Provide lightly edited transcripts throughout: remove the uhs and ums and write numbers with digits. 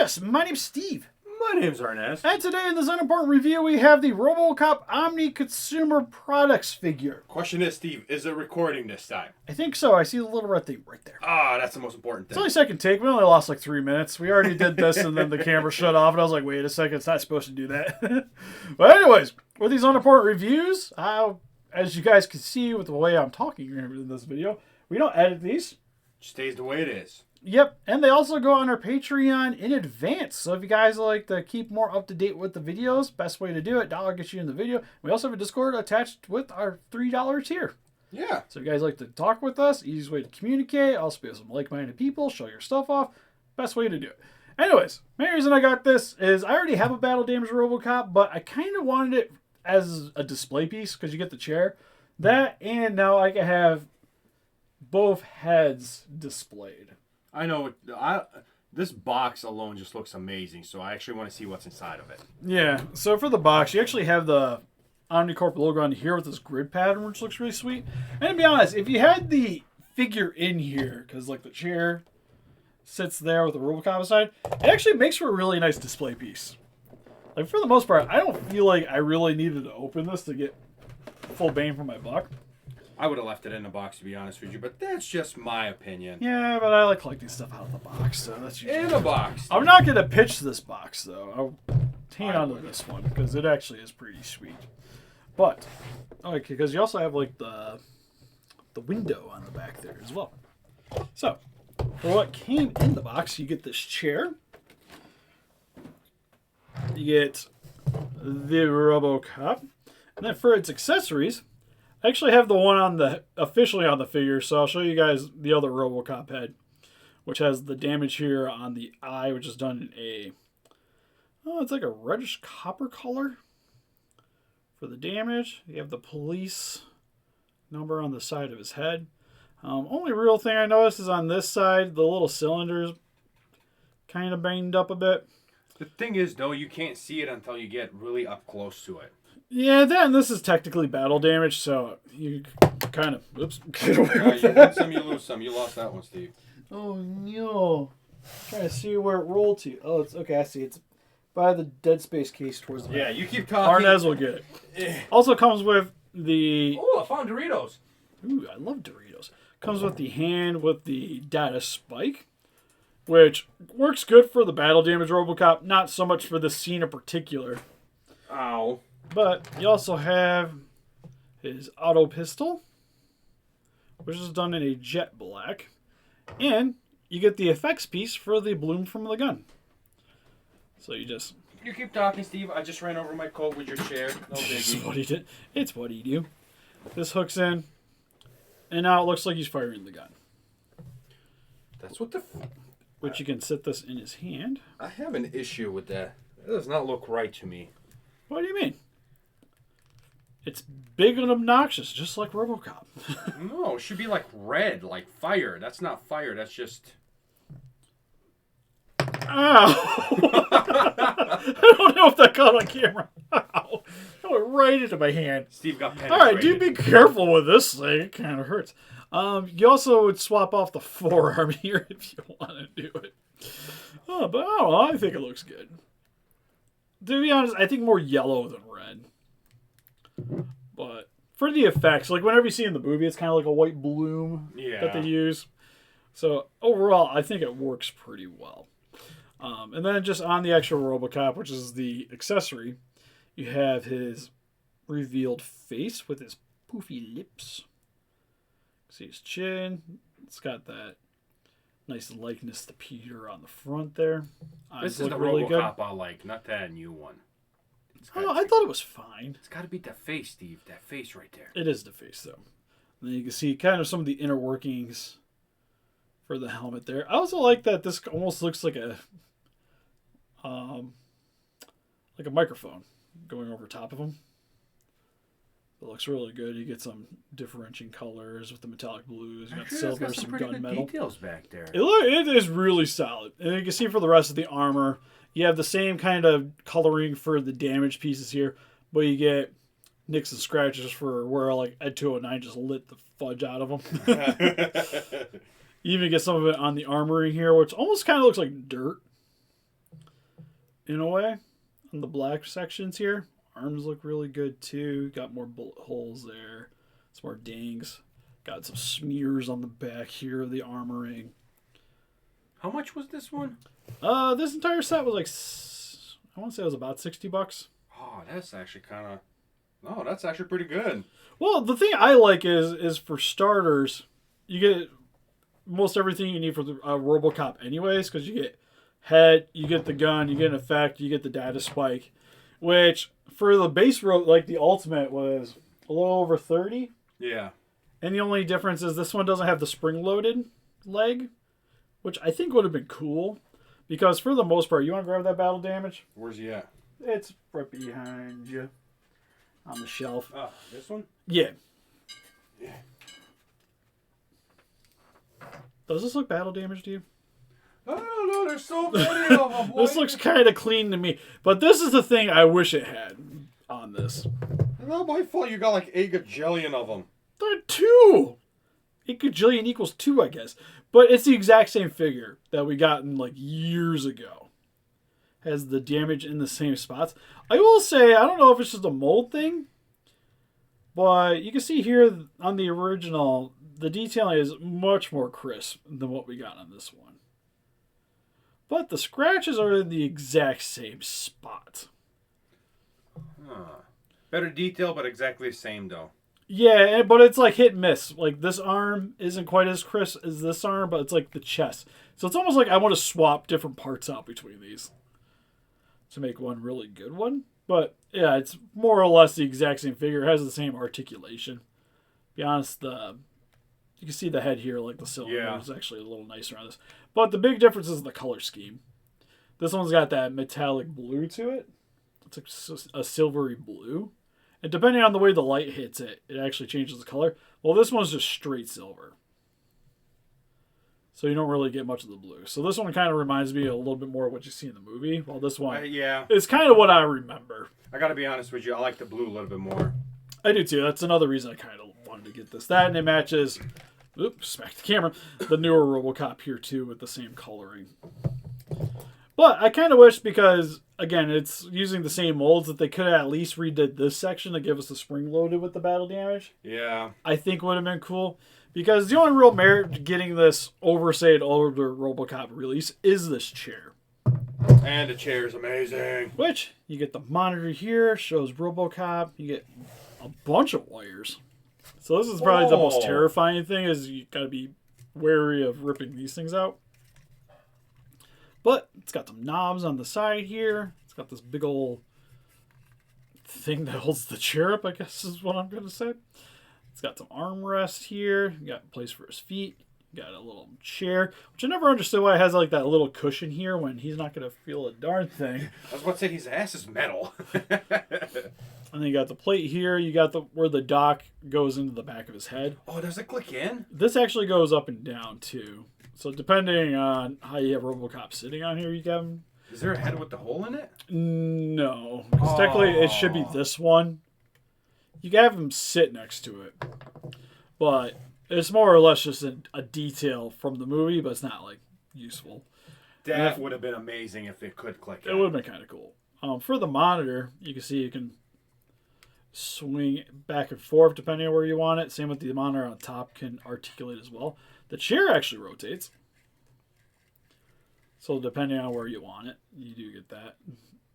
Yes, my name's Steve. My name's Arnes. And today in this Unimportant review, we have the RoboCop Omni Consumer Products figure. Question is, Steve, is it recording this time? I think so. I see the little red thing right there. Ah, that's the most important thing. It's only second take. We only lost like 3 minutes. We already did this and then the camera shut off and I was like, wait a second, it's not supposed to do that. But anyways, with these Unimportant reviews, as you guys can see with the way I'm talking in this video, we don't edit these. It stays the way it is. Yep, and they also go on our Patreon in advance. So if you guys like to keep more up to date with the videos, best way to do it, $1 gets you in the video. We also have a Discord attached with our $3 tier. Yeah. So if you guys like to talk with us, easiest way to communicate, also be with some like-minded people, show your stuff off, best way to do it. Anyways, main reason I got this is I already have a Battle Damaged Robocop, but I kind of wanted it as a display piece because you get the chair. That, and now I can have both heads displayed. I know. This box alone just looks amazing, so I actually want to see what's inside of it. Yeah, so for the box, you actually have the Omnicorp logo on here with this grid pattern, which looks really sweet. And to be honest, if you had the figure in here, because like the chair sits there with the Robocop side, it actually makes for a really nice display piece. Like for the most part, I don't feel like I really needed to open this to get full bang for my buck. I would have left it in the box, to be honest with you, but that's just my opinion. Yeah, but I like collecting stuff out of the box, so that's usually... In a box. I'm not going to pitch this box, though. I'll hang on to this one, because it actually is pretty sweet. But, okay, because you also have, like, the window on the back there as well. So, for what came in the box, you get this chair. You get the RoboCop. And then for its accessories... I actually have the one officially on the figure, so I'll show you guys the other RoboCop head, which has the damage here on the eye, which is done in it's like a reddish copper color for the damage. You have the police number on the side of his head. Only real thing I noticed is on this side, the little cylinders kind of banged up a bit. The thing is, though, you can't see it until you get really up close to it. Yeah, then this is technically battle damage, so you kind of, oops, get away with You that. win some, you lose some. You lost that one, Steve. Oh no! Trying to see where it rolled to. Oh, it's okay. I see. It's by the Dead Space case towards the back. Yeah, you keep talking. Arnes will get it. Also comes with the. Oh, I found Doritos. Ooh, I love Doritos. Comes with the hand with the data spike, which works good for the battle damage Robocop. Not so much for this scene in particular. Ow. But you also have his auto pistol, which is done in a jet black. And you get the effects piece for the bloom from the gun. So you just... You keep talking, Steve. I just ran over my coat with your chair. No It's biggie. what he did. It's what he do. This hooks in, and now it looks like he's firing the gun. That's what the... Which you can sit this in his hand. I have an issue with that. That does not look right to me. What do you mean? It's big and obnoxious, just like RoboCop. No, it should be like red, like fire. That's not fire. That's just... Ow! I don't know if that caught on camera. Ow! That went right into my hand. Steve got penetrated. All right, do be careful with this thing. It kind of hurts. You also would swap off the forearm here if you want to do it. Oh, but I don't know. I think it looks good. To be honest, I think more yellow than red. But for the effects, like whenever you see in the movie, it's kind of like a white bloom that they use. So overall, I think it works pretty well. And then just on the actual RoboCop, which is the accessory, you have his revealed face with his poofy lips. See his chin. It's got that nice likeness to Peter on the front there. This is the really RoboCop I like, not that new one. Oh, I thought it was fine. It's got to be the face, Steve. That face right there. It is the face, though. And then you can see kind of some of the inner workings for the helmet there. I also like that this almost looks like a microphone going over top of him. It looks really good. You get some differentiating colors with the metallic blues. You got silver, some gunmetal. Details back there. It is really solid. And you can see for the rest of the armor, you have the same kind of coloring for the damage pieces here, but you get nicks and scratches for where like Ed 209 just lit the fudge out of them. You even get some of it on the armoring here, which almost kind of looks like dirt. in a way on the black sections here. Arms look really good too. Got more bullet holes there. Some more dings. Got some smears on the back here of the armoring. How much was this one? This entire set was like, I want to say it was about $60. Oh, that's actually kind of... No, that's actually pretty good. Well, the thing I like is for starters, you get most everything you need for the RoboCop anyways, because you get head, you get the gun, you get an effect, you get the data spike, which for the base like the ultimate was a little over 30. Yeah. And the only difference is this one doesn't have the spring-loaded leg, which I think would have been cool, because for the most part, you want to grab that battle damage? Where's he at? It's right behind you on the shelf. Oh, this one? Yeah. Yeah. Does this look battle damage to you? I don't know. There's so many of them. This looks kind of clean to me. But this is the thing I wish it had on this. It's not my fault you got like 8 gajillion of them. There are 2. 8 gajillion equals 2, I guess. But it's the exact same figure that we got in like years ago. Has the damage in the same spots. I will say, I don't know if it's just a mold thing, but you can see here on the original, the detailing is much more crisp than what we got on this one. But the scratches are in the exact same spot. Huh. Better detail, but exactly the same though. Yeah, but it's like hit and miss. Like this arm isn't quite as crisp as this arm, but it's like the chest. So it's almost like I want to swap different parts out between these to make one really good one. But yeah, it's more or less the exact same figure. It has the same articulation. To be honest, you can see the head here, like the cylinder is actually a little nicer on this. But the big difference is the color scheme. This one's got that metallic blue to it. It's like a silvery blue. And depending on the way the light hits it, it actually changes the color. Well, this one's just straight silver. So you don't really get much of the blue. So this one kind of reminds me a little bit more of what you see in the movie. While this one is kind of what I remember. I gotta be honest with you, I like the blue a little bit more. I do too. That's another reason I kind of wanted to get this. That and it matches, oops, smacked the camera, the newer RoboCop here too with the same coloring. But I kind of wish, because again, it's using the same molds, that they could have at least redid this section to give us the spring loaded with the battle damage. Yeah. I think would have been cool. Because the only real merit to getting this older RoboCop release is this chair. And the chair is amazing. Which, you get the monitor here, shows RoboCop. You get a bunch of wires. So this is probably the most terrifying thing, is you got to be wary of ripping these things out. But it's got some knobs on the side here. It's got this big old thing that holds the chair up, I guess is what I'm going to say. It's got some armrest here. You got a place for his feet. You got a little chair, which I never understood why it has like that little cushion here when he's not going to feel a darn thing. I was about to say his ass is metal. And then you got the plate here. You got where the dock goes into the back of his head. Oh, does it click in? This actually goes up and down too. So depending on how you have RoboCop sitting on here, you got him. Is there a head with the hole in it? No, because technically it should be this one. You can have him sit next to it, but it's more or less just a detail from the movie, but it's not like useful. That would have been amazing if it could click in. It would have been kind of cool. For the monitor, you can see you can swing back and forth depending on where you want it. Same with the monitor on top can articulate as well. The chair actually rotates. So depending on where you want it, you do get that.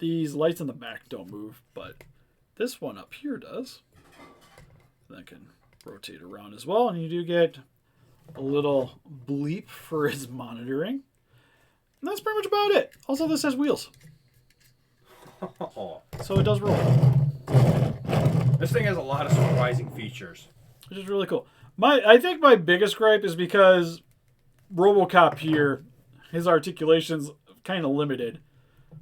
These lights in the back don't move, but this one up here does. That can rotate around as well, and you do get a little bleep for his monitoring. And that's pretty much about it. Also, this has wheels. So it does roll. This thing has a lot of surprising features. Which is really cool. I think my biggest gripe is because RoboCop here, his articulation's kind of limited.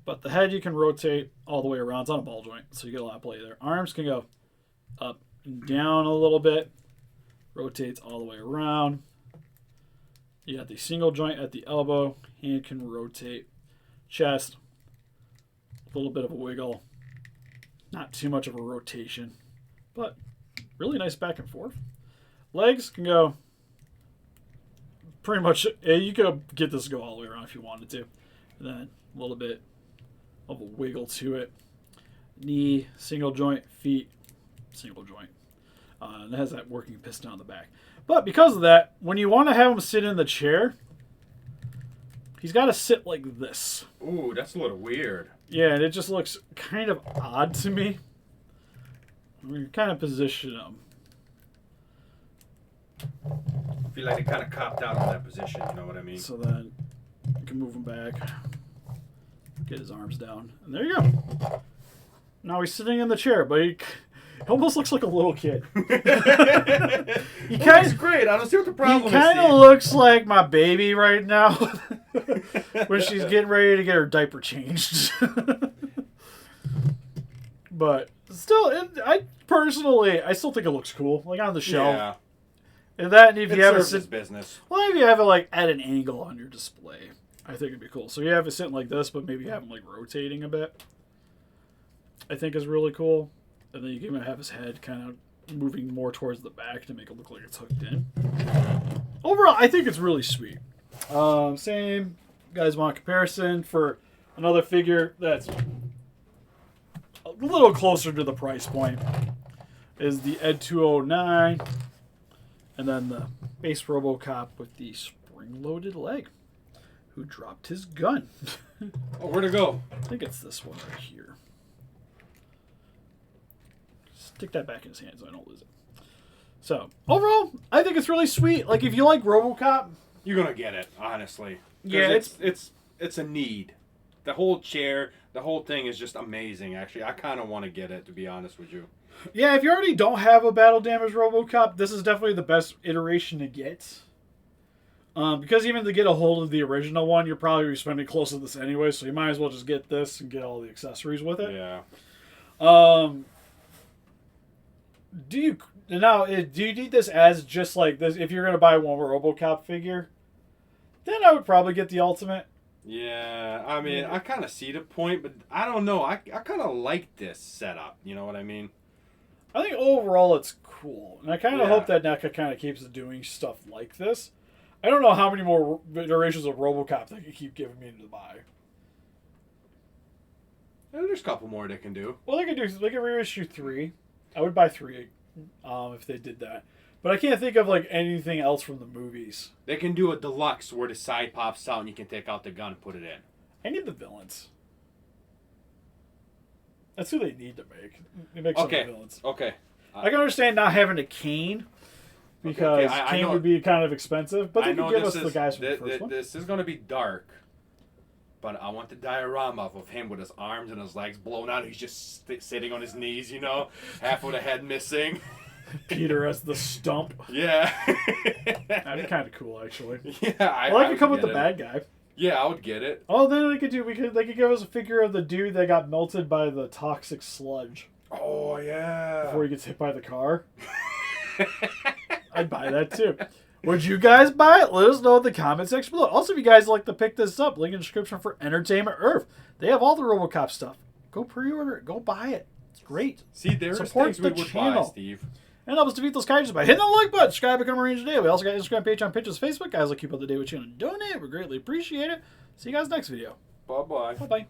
But the head you can rotate all the way around. It's on a ball joint, so you get a lot of play there. Arms can go up and down a little bit. Rotates all the way around. You got the single joint at the elbow. Hand can rotate. Chest, a little bit of a wiggle. Not too much of a rotation, but really nice back and forth. Legs can go pretty much, you could get this to go all the way around if you wanted to. And then a little bit of a wiggle to it. Knee, single joint, feet, single joint. And it has that working piston on the back. But because of that, when you want to have him sit in the chair, he's got to sit like this. Ooh, that's a little weird. Yeah, and it just looks kind of odd to me. We kind of position him. I feel like they kind of copped out on that position, you know what I mean? So then you can move him back, get his arms down, and there you go. Now he's sitting in the chair, but he almost looks like a little kid. He kind of great. I don't see what the problem is. He kind of looks like my baby right now when she's getting ready to get her diaper changed. But still, I still think it looks cool, like on the shelf. Yeah. And that, and if you have it sit, business. Well, if you have it like at an angle on your display, I think it'd be cool. So you have it sitting like this, but maybe have him like rotating a bit. I think is really cool. And then you can have his head kind of moving more towards the back to make it look like it's hooked in. Overall, I think it's really sweet. Same. You guys want a comparison for another figure that's a little closer to the price point is the Ed 209. And then the base Robocop with the spring-loaded leg who dropped his gun. Oh, where'd it go? I think it's this one right here. Stick that back in his hand so I don't lose it. So, overall, I think it's really sweet. Like, if you like Robocop... You're going to get it, honestly. Yeah, it's a need. The whole chair, the whole thing is just amazing, actually. I kind of want to get it, to be honest with you. Yeah, if you already don't have a Battle Damaged Robocop, this is definitely the best iteration to get. Because even to get a hold of the original one, you're probably spending close to this anyway, so you might as well just get this and get all the accessories with it. Yeah. Do you need this as just like this? If you're going to buy one Robocop figure, then I would probably get the Ultimate. Yeah, I mean, I kind of see the point, but I don't know. I kind of like this setup. You know what I mean? I think overall it's cool. And I kind of hope that NECA kind of keeps doing stuff like this. I don't know how many more iterations of RoboCop they can keep giving me to buy. Yeah, there's a couple more they can do. Well, they can reissue 3. I would buy 3 if they did that. But I can't think of like anything else from the movies. They can do a deluxe where the side pops out and you can take out the gun and put it in. I need the villains. That's who they need to make. They make some villains. Okay. I can understand not having a Kane because Kane would be kind of expensive, but they could give us the guys from the first one. This is going to be dark, but I want the diorama of him with his arms and his legs blown out. He's just sitting on his knees, you know, half of the head missing. Peter as the stump. Yeah. That'd be kind of cool, actually. Yeah, I could come with the bad guy. Yeah, I would get it. Oh, then they could give us a figure of the dude that got melted by the toxic sludge. Oh yeah. Before he gets hit by the car. I'd buy that too. Would you guys buy it? Let us know in the comment section below. Also, if you guys like to pick this up, link in the description for Entertainment Earth. They have all the RoboCop stuff. Go pre-order it. Go buy it. It's great. See, there's support things we would buy, Steve. And help us defeat those kaijus by hitting the like button, subscribe, become a Ranger today. We also got Instagram, Patreon, Pinterest, Facebook. Guys, like keep up to date with you and donate. We greatly appreciate it. See you guys next video. Bye-bye. Bye-bye.